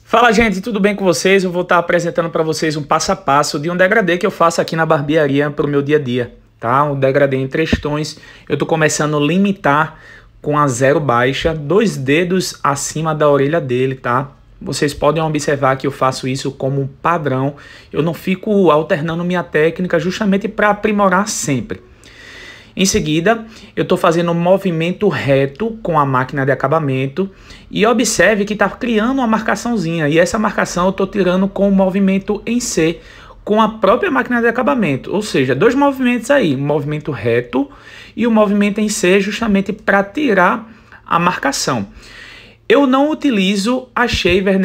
Fala, gente, tudo bem com vocês? Eu vou estar apresentando para vocês um passo a passo de um degradê que eu faço aqui na barbearia para o meu dia a dia, tá? Um degradê em 3 tons. Eu estou começando a limitar com a 0 baixa, 2 dedos acima da orelha dele, tá? Vocês podem observar que eu faço isso como um padrão. Eu não fico alternando minha técnica justamente para aprimorar sempre. Em seguida, eu estou fazendo um movimento reto com a máquina de acabamento e observe que está criando uma marcaçãozinha, e essa marcação eu estou tirando com o movimento em C, com a própria máquina de acabamento, ou seja, 2 movimentos aí, um movimento reto e um movimento em C justamente para tirar a marcação. Eu não utilizo a shaver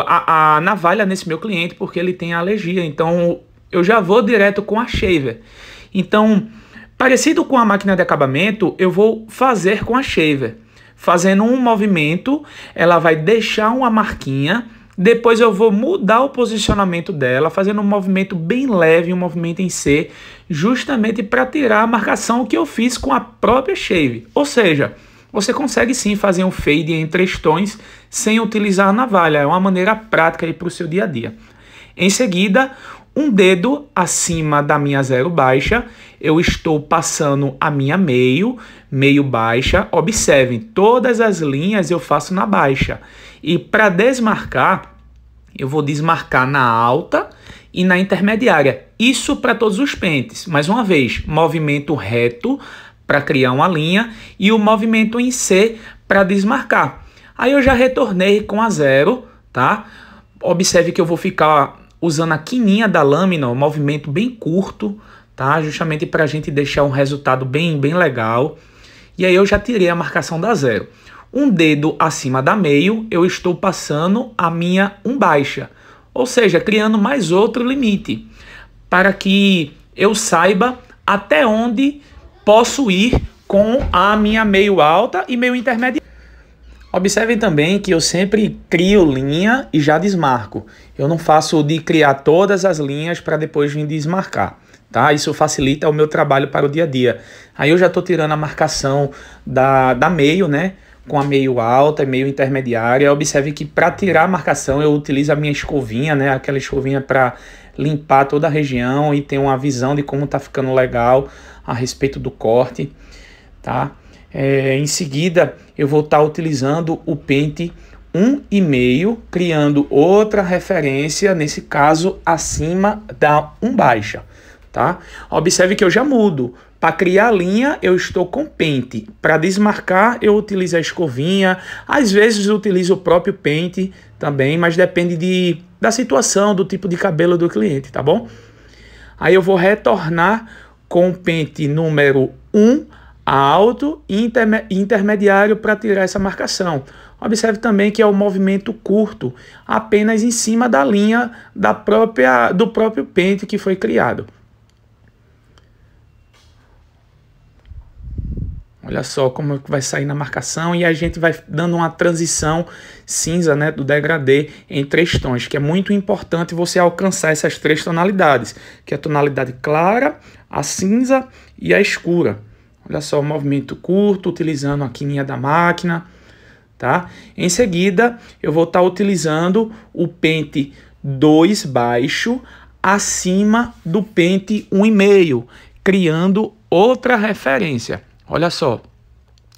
a navalha nesse meu cliente porque ele tem alergia, então eu já vou direto com a shaver. Então, parecido com a máquina de acabamento, eu vou fazer com a shaver. Fazendo um movimento, ela vai deixar uma marquinha, depois eu vou mudar o posicionamento dela, fazendo um movimento bem leve, um movimento em C, justamente para tirar a marcação que eu fiz com a própria shave. Ou seja, você consegue sim fazer um fade em 3 tons sem utilizar a navalha. É uma maneira prática para o seu dia a dia. Em seguida, um dedo acima da minha 0 baixa, eu estou passando a minha meio baixa. Observem, todas as linhas eu faço na baixa. E para desmarcar, eu vou desmarcar na alta e na intermediária. Isso para todos os pentes. Mais uma vez, movimento reto para criar uma linha e o movimento em C para desmarcar. Aí eu já retornei com a 0, tá? Observe que eu vou ficar usando a quininha da lâmina, um movimento bem curto, tá? Justamente para a gente deixar um resultado bem legal. E aí eu já tirei a marcação da 0. Um dedo acima da meio, eu estou passando a minha 1 baixa. Ou seja, criando mais outro limite, para que eu saiba até onde posso ir com a minha meio alta e meio intermediária. Observem também que eu sempre crio linha e já desmarco. Eu não faço de criar todas as linhas para depois vir desmarcar, tá? Isso facilita o meu trabalho para o dia a dia. Aí eu já estou tirando a marcação da meio, né? Com a meio alta e meio intermediária. Observe que para tirar a marcação eu utilizo a minha escovinha, né? Aquela escovinha para limpar toda a região e ter uma visão de como está ficando legal a respeito do corte, tá? Em seguida, eu vou estar utilizando o pente 1,5, criando outra referência, nesse caso, acima da 1 baixa, tá? Observe que eu já mudo. Para criar linha, eu estou com pente. Para desmarcar, eu utilizo a escovinha. Às vezes, eu utilizo o próprio pente também, mas depende da situação, do tipo de cabelo do cliente, tá bom? Aí eu vou retornar com o pente número 1, alto e intermediário para tirar essa marcação. Observe também que é um movimento curto, apenas em cima da linha do próprio pente que foi criado. Olha só como vai sair na marcação e a gente vai dando uma transição cinza, né, do degradê em 3 tons, que é muito importante você alcançar essas 3 tonalidades, que é a tonalidade clara, a cinza e a escura. Olha só o movimento curto, utilizando a quininha da máquina, tá? Em seguida, eu vou estar utilizando o pente 2 baixo acima do pente 1,5, criando outra referência. Olha só,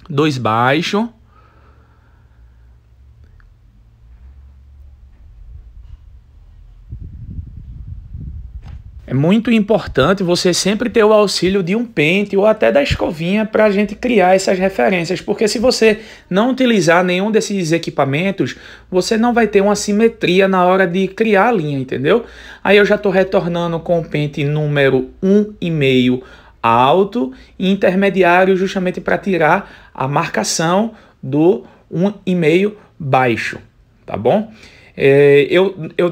2 baixo. É muito importante você sempre ter o auxílio de um pente ou até da escovinha para a gente criar essas referências, porque se você não utilizar nenhum desses equipamentos, você não vai ter uma simetria na hora de criar a linha, entendeu? Aí eu já estou retornando com o pente número 1,5 alto e intermediário justamente para tirar a marcação do 1,5 baixo, tá bom?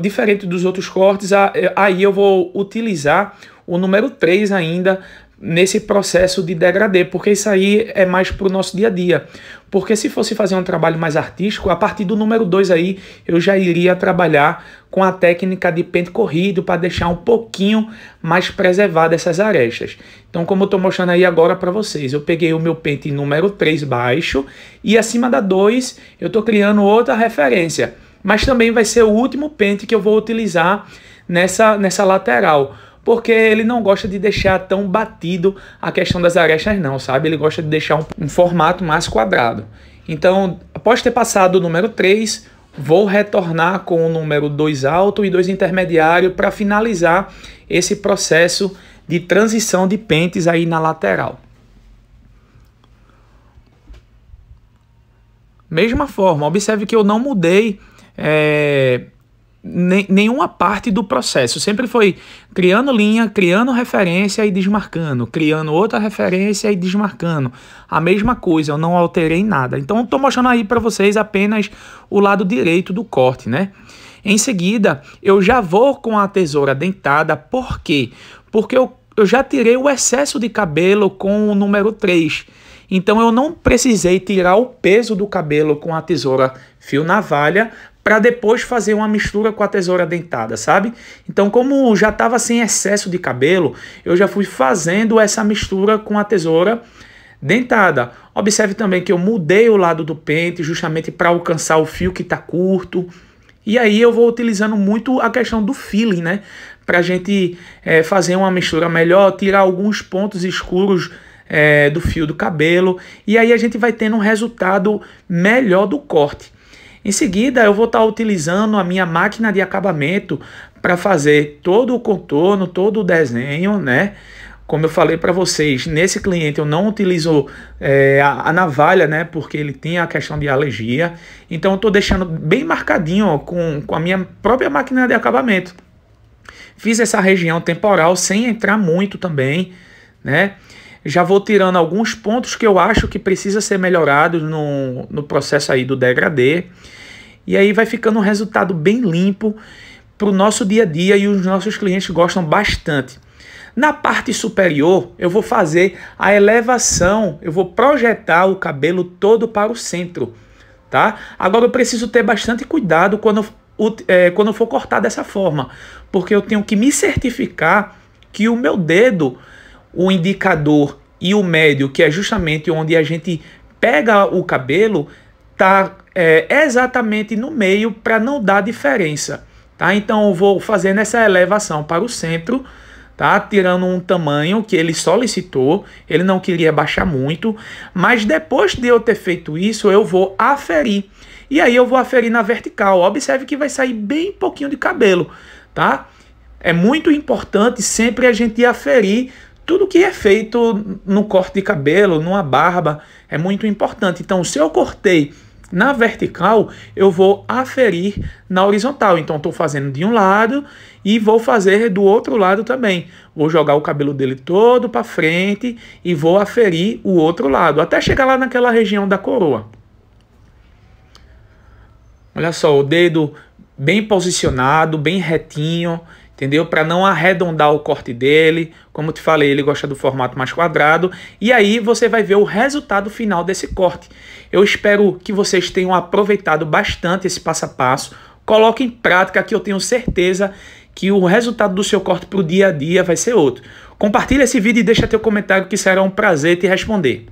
Diferente dos outros cortes, aí eu vou utilizar o número 3 ainda nesse processo de degradê, porque isso aí é mais para o nosso dia a dia. Porque se fosse fazer um trabalho mais artístico, a partir do número 2 aí, eu já iria trabalhar com a técnica de pente corrido para deixar um pouquinho mais preservada essas arestas. Então, como eu estou mostrando aí agora para vocês, eu peguei o meu pente número 3 baixo e acima da 2 eu estou criando outra referência. mas também vai ser o último pente que eu vou utilizar nessa lateral, porque ele não gosta de deixar tão batido a questão das arestas não, sabe? Ele gosta de deixar um formato mais quadrado. Então, após ter passado o número 3, vou retornar com o número 2 alto e 2 intermediário para finalizar esse processo de transição de pentes aí na lateral. Mesma forma, observe que eu não mudei nenhuma parte do processo. Sempre foi criando linha, criando referência e desmarcando, criando outra referência e desmarcando. A mesma coisa, eu não alterei nada. Então, estou mostrando aí para vocês apenas o lado direito do corte, né? Em seguida, eu já vou com a tesoura dentada. Por quê? Porque eu já tirei o excesso de cabelo com o número 3. Então, eu não precisei tirar o peso do cabelo com a tesoura fio navalha para depois fazer uma mistura com a tesoura dentada, sabe? Então, como já estava sem excesso de cabelo, eu já fui fazendo essa mistura com a tesoura dentada. Observe também que eu mudei o lado do pente justamente para alcançar o fio que está curto. E aí eu vou utilizando muito a questão do feeling, né? Para a gente fazer uma mistura melhor, tirar alguns pontos escuros do fio do cabelo. E aí a gente vai tendo um resultado melhor do corte. Em seguida, eu vou estar utilizando a minha máquina de acabamento para fazer todo o contorno, todo o desenho, né? Como eu falei para vocês, nesse cliente eu não utilizo a navalha, né? Porque ele tem a questão de alergia. Então eu estou deixando bem marcadinho, ó, com a minha própria máquina de acabamento. Fiz essa região temporal sem entrar muito também, né? Já vou tirando alguns pontos que eu acho que precisa ser melhorados no processo aí do degradê. E aí vai ficando um resultado bem limpo para o nosso dia a dia e os nossos clientes gostam bastante. Na parte superior, eu vou fazer a elevação, eu vou projetar o cabelo todo para o centro, tá? Agora eu preciso ter bastante cuidado quando eu for cortar dessa forma, porque eu tenho que me certificar que o meu dedo, o indicador e o médio, que é justamente onde a gente pega o cabelo, tá exatamente no meio para não dar diferença, tá? Então eu vou fazendo essa elevação para o centro, tá? Tirando um tamanho que ele solicitou, ele não queria baixar muito, mas depois de eu ter feito isso, eu vou aferir. E aí eu vou aferir na vertical. Observe que vai sair bem pouquinho de cabelo, tá? É muito importante sempre a gente aferir tudo que é feito no corte de cabelo, numa barba, é muito importante. Então, se eu cortei na vertical, eu vou aferir na horizontal. Então, estou fazendo de um lado e vou fazer do outro lado também. Vou jogar o cabelo dele todo para frente e vou aferir o outro lado, até chegar lá naquela região da coroa. Olha só, o dedo bem posicionado, bem retinho, entendeu? Para não arredondar o corte dele. Como eu te falei, ele gosta do formato mais quadrado. E aí você vai ver o resultado final desse corte. Eu espero que vocês tenham aproveitado bastante esse passo a passo. Coloque em prática, que eu tenho certeza que o resultado do seu corte para o dia a dia vai ser outro. Compartilhe esse vídeo e deixa teu comentário, que será um prazer te responder.